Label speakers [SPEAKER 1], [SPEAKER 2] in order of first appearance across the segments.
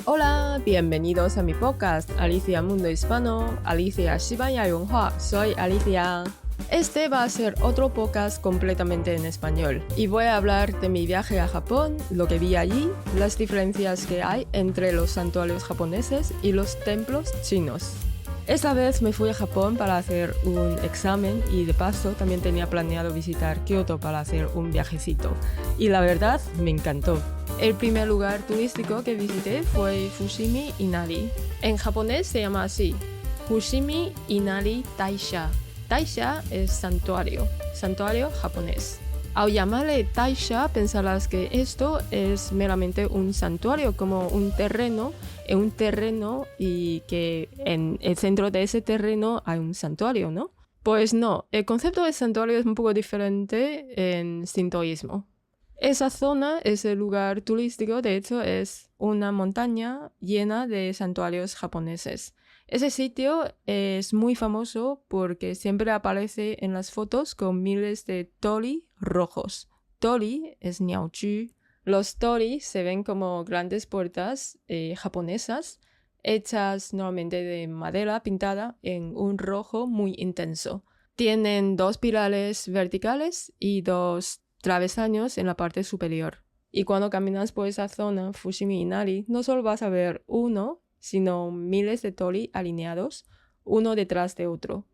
[SPEAKER 1] Hola, bienvenidos a mi podcast Alicia Mundo Hispano, Alicia 西班牙文化, soy Alicia. Este va a ser otro podcast completamente en español y voy a hablar de mi viaje a Japón, lo que vi allí, las diferencias que hay entre los santuarios japoneses y los templos chinos. Esta vez me fui a Japón para hacer un examen y de paso también tenía planeado visitar Kioto para hacer un viajecito. Y la verdad, me encantó. El primer lugar turístico que visité fue Fushimi Inari. En japonés se llama así, Fushimi Inari Taisha. Taisha es santuario japonés. Al llamarle Taisha pensarás que esto es meramente un santuario, como un terreno y que en el centro de ese terreno hay un santuario, ¿no? Pues no, el concepto de santuario es un poco diferente en sintoísmo. Esa zona, ese lugar turístico, de hecho, es una montaña llena de santuarios japoneses. Ese sitio es muy famoso porque siempre aparece en las fotos con miles de tori rojos. Tori es niaochu. Los tori se ven como grandes puertas japonesas hechas normalmente de madera pintada en un rojo muy intenso. Tienen 2 pilares verticales y 2 travesaños en la parte superior. Y cuando caminas por esa zona, Fushimi Inari, no solo vas a ver uno, sino miles de tori alineados, uno detrás de otro.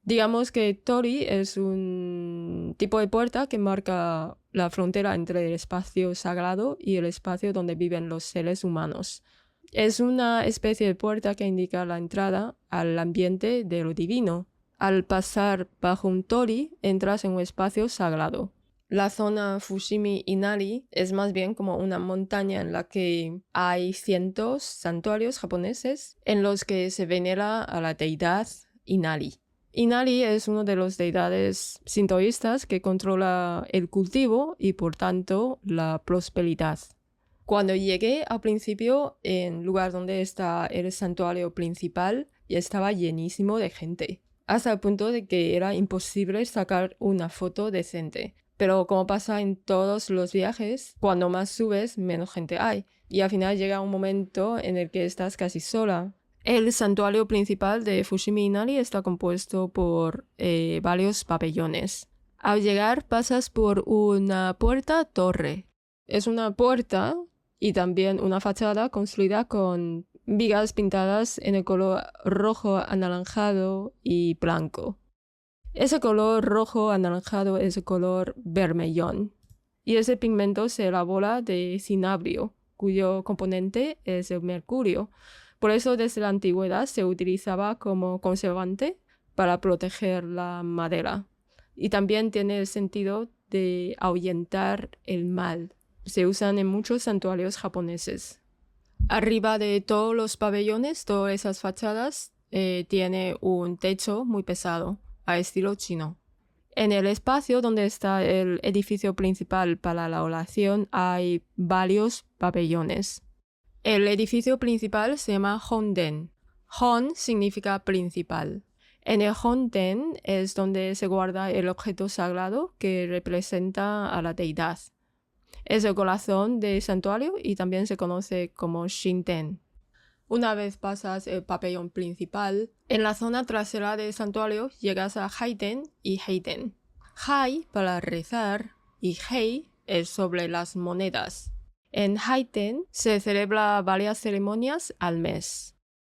[SPEAKER 1] Digamos que tori es un tipo de puerta que marca la frontera entre el espacio sagrado y el espacio donde viven los seres humanos. Es una especie de puerta que indica la entrada al ambiente de lo divino. Al pasar bajo un tori, entras en un espacio sagrado. La zona Fushimi Inari es más bien como una montaña en la que hay cientos santuarios japoneses en los que se venera a la deidad Inari. Inari es uno de los deidades sintoístas que controla el cultivo y por tanto la prosperidad. Cuando llegué al principio, en el lugar donde está el santuario principal, ya estaba llenísimo de gente, hasta el punto de que era imposible sacar una foto decente. Pero como pasa en todos los viajes, cuando más subes, menos gente hay. Y al final llega un momento en el que estás casi sola. El santuario principal de Fushimi Inari está compuesto por varios pabellones. Al llegar pasas por una puerta-torre. Es una puerta y también una fachada construida con vigas pintadas en el color rojo, anaranjado y blanco. Ese color rojo anaranjado es el color vermellón y ese pigmento se elabora de cinabrio, cuyo componente es el mercurio. Por eso desde la antigüedad se utilizaba como conservante para proteger la madera. Y también tiene el sentido de ahuyentar el mal. Se usan en muchos santuarios japoneses. Arriba de todos los pabellones, todas esas fachadas, tiene un techo muy pesado, a estilo chino. En el espacio donde está el edificio principal para la oración hay varios pabellones. El edificio principal se llama Honden. Hon significa principal. En el Honden es donde se guarda el objeto sagrado que representa a la deidad. Es el corazón del santuario y también se conoce como Shinten. Una vez pasas el pabellón principal, en la zona trasera del santuario llegas a Haiten y Heiten. Hai para rezar y Hei es sobre las monedas. En Haiten se celebra varias ceremonias al mes.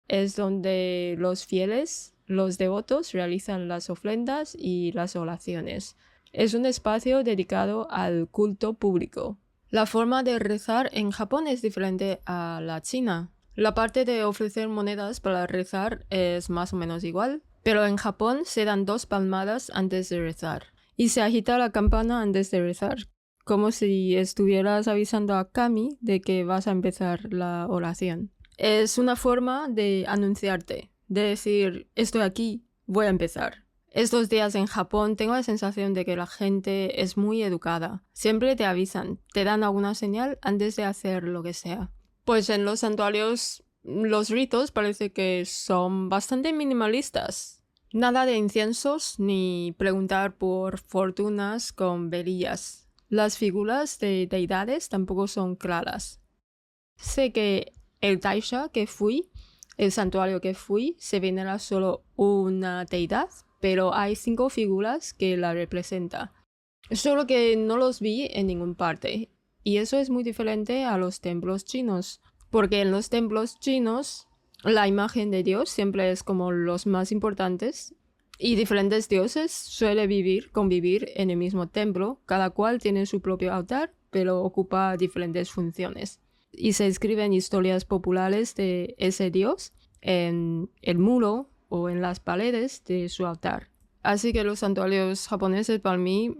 [SPEAKER 1] Es donde los fieles, los devotos, realizan las ofrendas y las oraciones. Es un espacio dedicado al culto público. La forma de rezar en Japón es diferente a la china. La parte de ofrecer monedas para rezar es más o menos igual, pero en Japón se dan 2 palmadas antes de rezar y se agita la campana antes de rezar, como si estuvieras avisando a Kami de que vas a empezar la oración. Es una forma de anunciarte, de decir, estoy aquí, voy a empezar. Estos días en Japón tengo la sensación de que la gente es muy educada. Siempre te avisan, te dan alguna señal antes de hacer lo que sea. Pues en los santuarios los ritos parece que son bastante minimalistas. Nada de inciensos ni preguntar por fortunas con velillas. Las figuras de deidades tampoco son claras. Sé que el taisha que fui, el santuario que fui, se venera solo una deidad, pero hay 5 figuras que la representan. Solo que no los vi en ninguna parte. Y eso es muy diferente a los templos chinos, porque en los templos chinos la imagen de Dios siempre es como los más importantes y diferentes dioses suelen convivir en el mismo templo, cada cual tiene su propio altar, pero ocupa diferentes funciones. Y se escriben historias populares de ese dios en el muro o en las paredes de su altar. Así que los santuarios japoneses para mí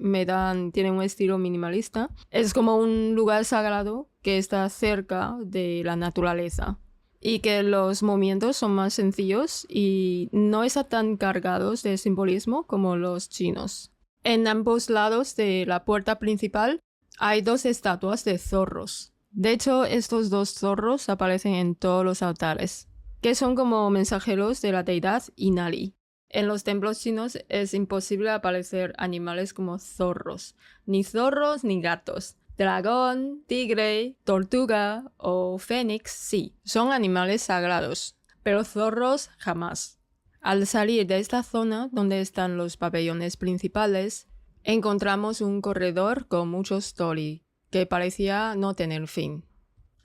[SPEAKER 1] tienen un estilo minimalista. Es como un lugar sagrado que está cerca de la naturaleza y que los movimientos son más sencillos y no están tan cargados de simbolismo como los chinos. En ambos lados de la puerta principal hay 2 estatuas de zorros. De hecho, estos 2 zorros aparecen en todos los altares, que son como mensajeros de la deidad Inari. En los templos chinos es imposible aparecer animales como zorros ni gatos. Dragón, tigre, tortuga o fénix sí, son animales sagrados, pero zorros jamás. Al salir de esta zona donde están los pabellones principales, encontramos un corredor con muchos torii, que parecía no tener fin.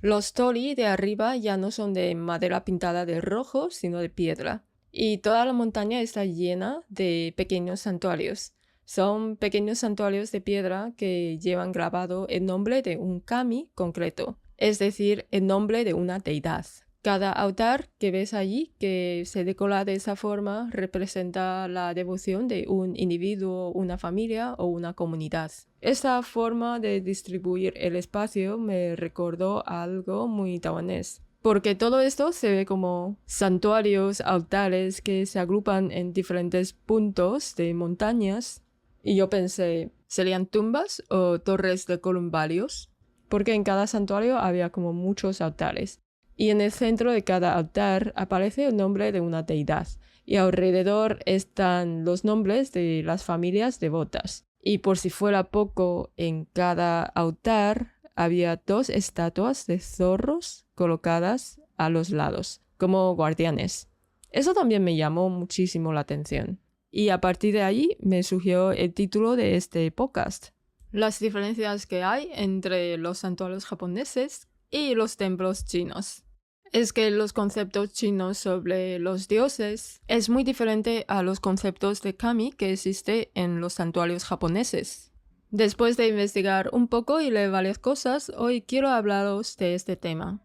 [SPEAKER 1] Los torii de arriba ya no son de madera pintada de rojo, sino de piedra. Y toda la montaña está llena de pequeños santuarios. Son pequeños santuarios de piedra que llevan grabado el nombre de un kami concreto, es decir, el nombre de una deidad. Cada altar que ves allí, que se decora de esa forma, representa la devoción de un individuo, una familia o una comunidad. Esta forma de distribuir el espacio me recordó algo muy taiwanés. Porque todo esto se ve como santuarios, altares que se agrupan en diferentes puntos de montañas. Y yo pensé, ¿serían tumbas o torres de columbarios? Porque en cada santuario había como muchos altares. Y en el centro de cada altar aparece el nombre de una deidad. Y alrededor están los nombres de las familias devotas. Y por si fuera poco, en cada altar había 2 estatuas de zorros colocadas a los lados, como guardianes. Eso también me llamó muchísimo la atención. Y a partir de ahí me surgió el título de este podcast. Las diferencias que hay entre los santuarios japoneses y los templos chinos. Es que los conceptos chinos sobre los dioses es muy diferente a los conceptos de kami que existe en los santuarios japoneses. Después de investigar un poco y leer varias cosas, hoy quiero hablaros de este tema.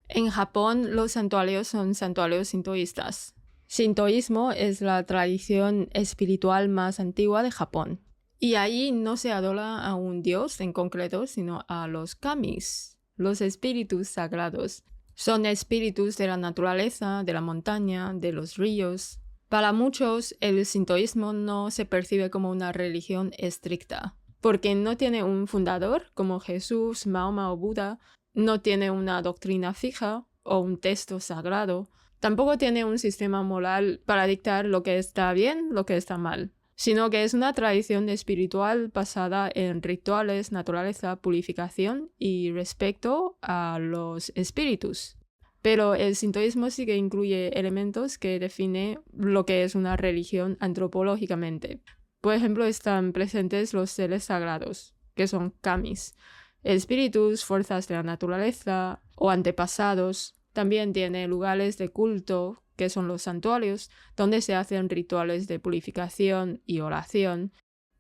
[SPEAKER 1] En Japón, los santuarios son santuarios sintoístas. Sintoísmo es la tradición espiritual más antigua de Japón. Y ahí no se adora a un dios en concreto, sino a los kamis, los espíritus sagrados. Son espíritus de la naturaleza, de la montaña, de los ríos. Para muchos, el sintoísmo no se percibe como una religión estricta, porque no tiene un fundador como Jesús, Mahoma o Buda, no tiene una doctrina fija o un texto sagrado, tampoco tiene un sistema moral para dictar lo que está bien, lo que está mal, sino que es una tradición espiritual basada en rituales, naturaleza, purificación y respeto a los espíritus. Pero el sintoísmo sí que incluye elementos que definen lo que es una religión antropológicamente. Por ejemplo, están presentes los seres sagrados, que son kamis, espíritus, fuerzas de la naturaleza o antepasados. También tiene lugares de culto, que son los santuarios, donde se hacen rituales de purificación y oración.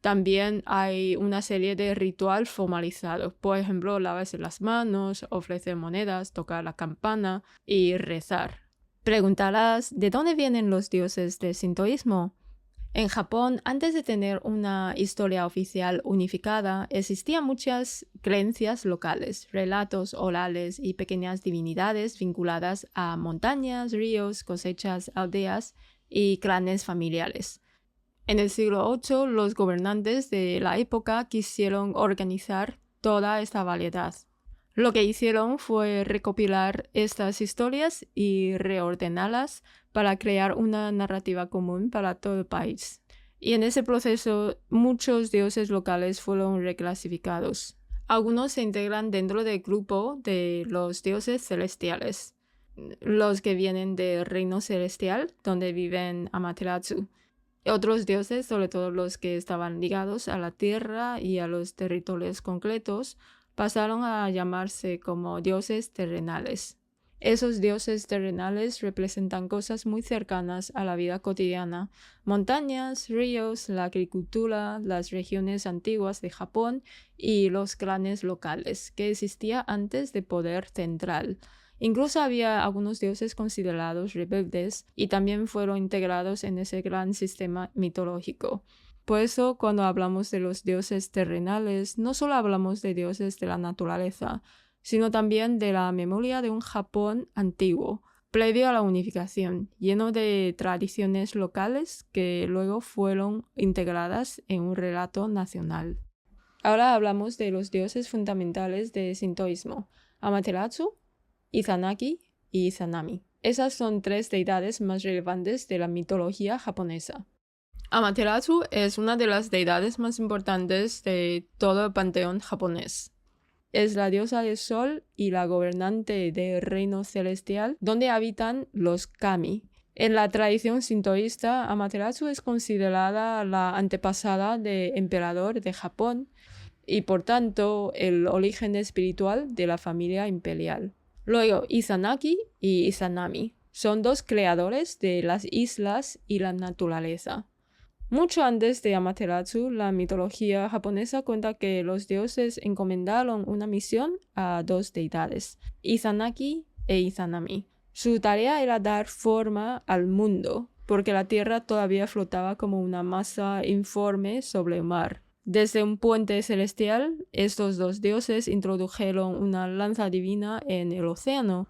[SPEAKER 1] También hay una serie de rituales formalizados, por ejemplo, lavarse las manos, ofrecer monedas, tocar la campana y rezar. Preguntarás, ¿de dónde vienen los dioses del sintoísmo? En Japón, antes de tener una historia oficial unificada, existían muchas creencias locales, relatos orales y pequeñas divinidades vinculadas a montañas, ríos, cosechas, aldeas y clanes familiares. En el siglo VIII, los gobernantes de la época quisieron organizar toda esta variedad. Lo que hicieron fue recopilar estas historias y reordenarlas para crear una narrativa común para todo el país. Y en ese proceso, muchos dioses locales fueron reclasificados. Algunos se integran dentro del grupo de los dioses celestiales. los que vienen del reino celestial, donde viven Amaterasu. Otros dioses, sobre todo los que estaban ligados a la tierra y a los territorios concretos, pasaron a llamarse como dioses terrenales. Esos dioses terrenales representan cosas muy cercanas a la vida cotidiana: montañas, ríos, la agricultura, las regiones antiguas de Japón y los clanes locales que existían antes de poder central. Incluso había algunos dioses considerados rebeldes y también fueron integrados en ese gran sistema mitológico. Por eso, cuando hablamos de los dioses terrenales, no solo hablamos de dioses de la naturaleza, sino también de la memoria de un Japón antiguo, previo a la unificación, lleno de tradiciones locales que luego fueron integradas en un relato nacional. Ahora hablamos de los dioses fundamentales del sintoísmo: Amaterasu, Izanagi y Izanami. Esas son tres deidades más relevantes de la mitología japonesa. Amaterasu es una de las deidades más importantes de todo el panteón japonés. Es la diosa del sol y la gobernante del reino celestial, donde habitan los kami. En la tradición sintoísta, Amaterasu es considerada la antepasada del emperador de Japón y, por tanto, el origen espiritual de la familia imperial. Luego, Izanagi y Izanami son dos creadores de las islas y la naturaleza. Mucho antes de Amaterasu, la mitología japonesa cuenta que los dioses encomendaron una misión a dos deidades, Izanagi e Izanami. Su tarea era dar forma al mundo, porque la tierra todavía flotaba como una masa informe sobre el mar. Desde un puente celestial, estos dos dioses introdujeron una lanza divina en el océano.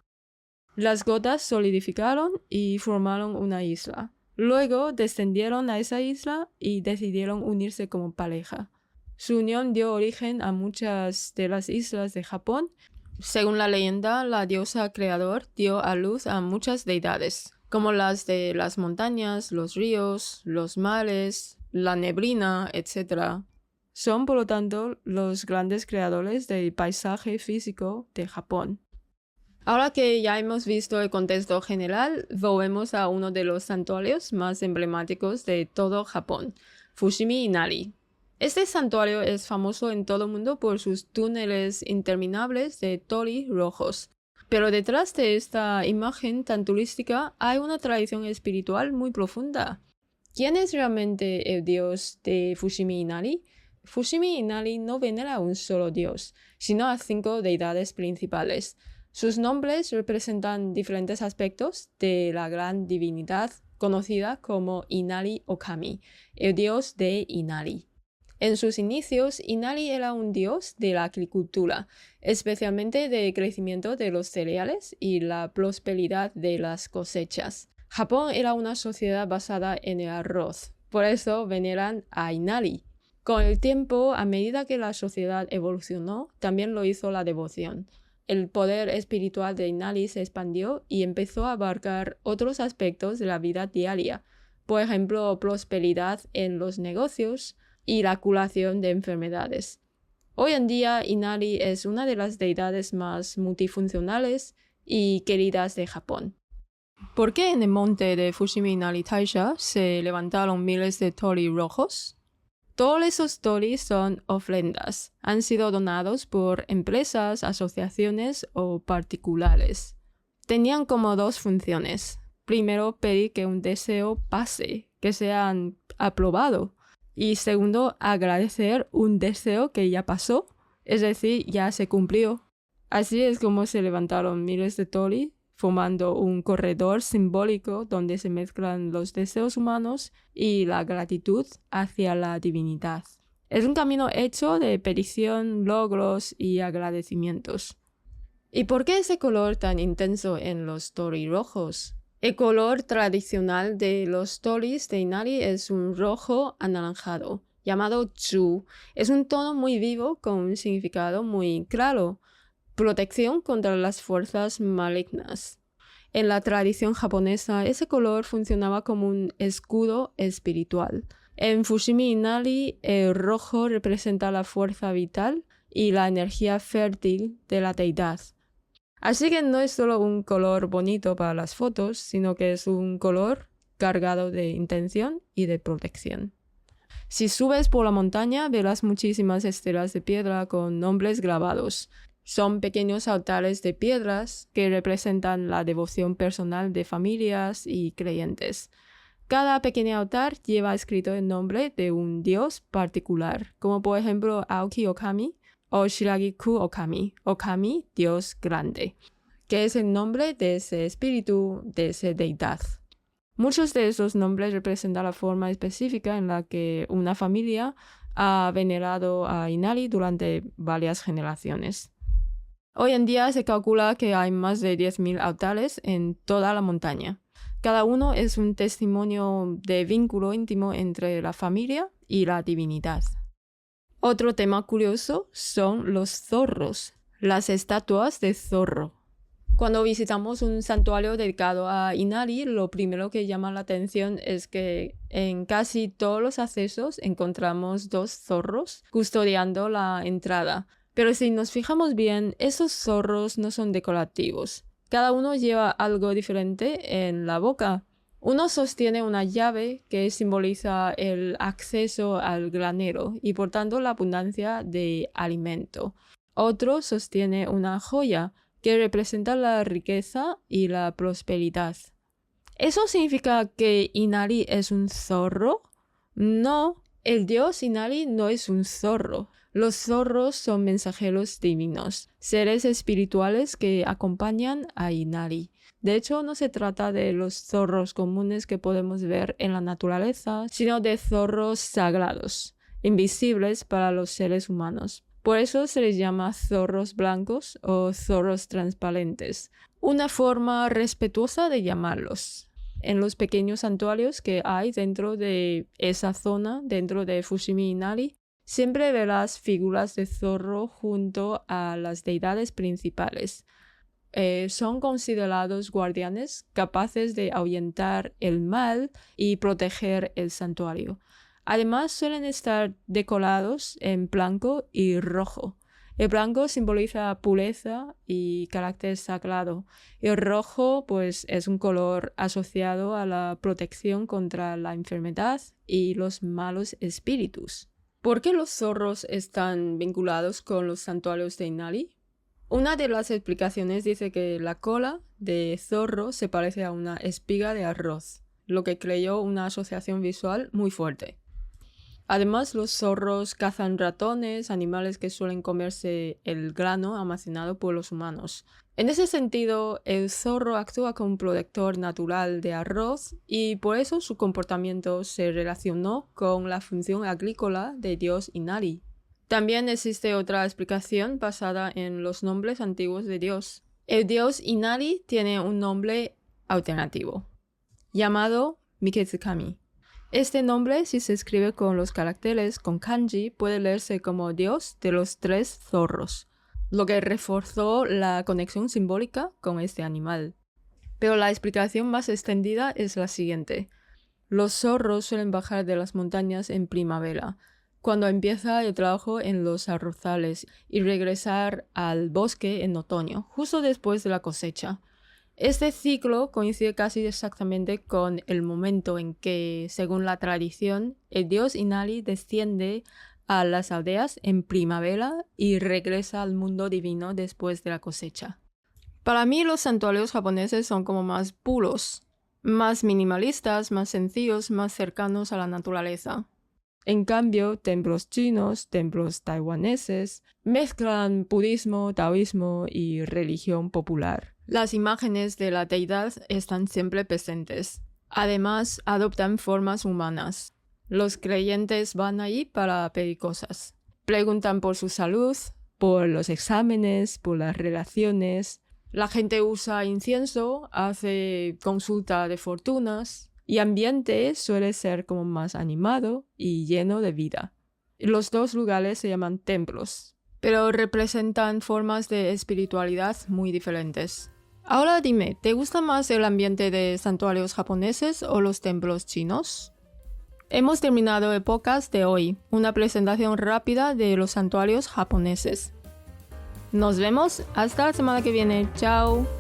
[SPEAKER 1] Las gotas solidificaron y formaron una isla. Luego descendieron a esa isla y decidieron unirse como pareja. Su unión dio origen a muchas de las islas de Japón. Según la leyenda, la diosa creador dio a luz a muchas deidades, como las de las montañas, los ríos, los mares, la neblina, etc. Son, por lo tanto, los grandes creadores del paisaje físico de Japón. Ahora que ya hemos visto el contexto general, volvemos a uno de los santuarios más emblemáticos de todo Japón, Fushimi Inari. Este santuario es famoso en todo el mundo por sus túneles interminables de torii rojos. Pero detrás de esta imagen tan turística hay una tradición espiritual muy profunda. ¿Quién es realmente el dios de Fushimi Inari? Fushimi Inari no venera a un solo dios, sino a 5 deidades principales. Sus nombres representan diferentes aspectos de la gran divinidad conocida como Inari Okami, el dios de Inari. En sus inicios, Inari era un dios de la agricultura, especialmente del crecimiento de los cereales y la prosperidad de las cosechas. Japón era una sociedad basada en el arroz, por eso veneran a Inari. Con el tiempo, a medida que la sociedad evolucionó, también lo hizo la devoción. El poder espiritual de Inari se expandió y empezó a abarcar otros aspectos de la vida diaria, por ejemplo, prosperidad en los negocios y la curación de enfermedades. Hoy en día, Inari es una de las deidades más multifuncionales y queridas de Japón. ¿Por qué en el monte de Fushimi Inari Taisha se levantaron miles de torii rojos? Todos esos torii son ofrendas. Han sido donados por empresas, asociaciones o particulares. Tenían como 2 funciones. Primero, pedir que un deseo pase, que sea aprobado. Y segundo, agradecer un deseo que ya pasó, es decir, ya se cumplió. Así es como se levantaron miles de torii, formando un corredor simbólico donde se mezclan los deseos humanos y la gratitud hacia la divinidad. Es un camino hecho de petición, logros y agradecimientos. ¿Y por qué ese color tan intenso en los torii rojos? El color tradicional de los toris de Inari es un rojo anaranjado, llamado chu. Es un tono muy vivo con un significado muy claro: protección contra las fuerzas malignas. En la tradición japonesa, ese color funcionaba como un escudo espiritual. En Fushimi Inari, el rojo representa la fuerza vital y la energía fértil de la deidad. Así que no es solo un color bonito para las fotos, sino que es un color cargado de intención y de protección. Si subes por la montaña, verás muchísimas estelas de piedra con nombres grabados. Son pequeños altares de piedras que representan la devoción personal de familias y creyentes. Cada pequeño altar lleva escrito el nombre de un dios particular, como por ejemplo Aoki Okami o Shiragiku Okami, Okami, dios grande, que es el nombre de ese espíritu, de esa deidad. Muchos de esos nombres representan la forma específica en la que una familia ha venerado a Inari durante varias generaciones. Hoy en día se calcula que hay más de 10.000 altares en toda la montaña. Cada uno es un testimonio de vínculo íntimo entre la familia y la divinidad. Otro tema curioso son los zorros, las estatuas de zorro. Cuando visitamos un santuario dedicado a Inari, lo primero que llama la atención es que en casi todos los accesos encontramos 2 zorros custodiando la entrada. Pero si nos fijamos bien, esos zorros no son decorativos. Cada uno lleva algo diferente en la boca. Uno sostiene una llave que simboliza el acceso al granero y por tanto la abundancia de alimento. Otro sostiene una joya que representa la riqueza y la prosperidad. ¿Eso significa que Inari es un zorro? No, el dios Inari no es un zorro. Los zorros son mensajeros divinos, seres espirituales que acompañan a Inari. De hecho, no se trata de los zorros comunes que podemos ver en la naturaleza, sino de zorros sagrados, invisibles para los seres humanos. Por eso se les llama zorros blancos o zorros transparentes, una forma respetuosa de llamarlos. En los pequeños santuarios que hay dentro de esa zona, dentro de Fushimi Inari, siempre verás figuras de zorro junto a las deidades principales. Son considerados guardianes capaces de ahuyentar el mal y proteger el santuario. Además, suelen estar decorados en blanco y rojo. El blanco simboliza pureza y carácter sagrado. El rojo, pues, es un color asociado a la protección contra la enfermedad y los malos espíritus. ¿Por qué los zorros están vinculados con los santuarios de Inari? Una de las explicaciones dice que la cola de zorro se parece a una espiga de arroz, lo que creó una asociación visual muy fuerte. Además, los zorros cazan ratones, animales que suelen comerse el grano almacenado por los humanos. En ese sentido, el zorro actúa como un protector natural de arroz y por eso su comportamiento se relacionó con la función agrícola de dios Inari. También existe otra explicación basada en los nombres antiguos de Dios. El dios Inari tiene un nombre alternativo, llamado Miketsukami. Este nombre, si se escribe con los caracteres con kanji, puede leerse como Dios de los 3 zorros, lo que reforzó la conexión simbólica con este animal. Pero la explicación más extendida es la siguiente. Los zorros suelen bajar de las montañas en primavera, cuando empieza el trabajo en los arrozales, y regresar al bosque en otoño, justo después de la cosecha. Este ciclo coincide casi exactamente con el momento en que, según la tradición, el dios Inari desciende a las aldeas en primavera y regresa al mundo divino después de la cosecha. Para mí los santuarios japoneses son como más puros, más minimalistas, más sencillos, más cercanos a la naturaleza. En cambio, templos chinos, templos taiwaneses, mezclan budismo, taoísmo y religión popular. Las imágenes de la deidad están siempre presentes. Además, adoptan formas humanas. Los creyentes van ahí para pedir cosas. Preguntan por su salud, por los exámenes, por las relaciones. La gente usa incienso, hace consulta de fortunas. Y ambiente suele ser como más animado y lleno de vida. Los 2 lugares se llaman templos, pero representan formas de espiritualidad muy diferentes. Ahora dime, ¿te gusta más el ambiente de santuarios japoneses o los templos chinos? Hemos terminado el podcast de hoy, una presentación rápida de los santuarios japoneses. Nos vemos hasta la semana que viene. Chao.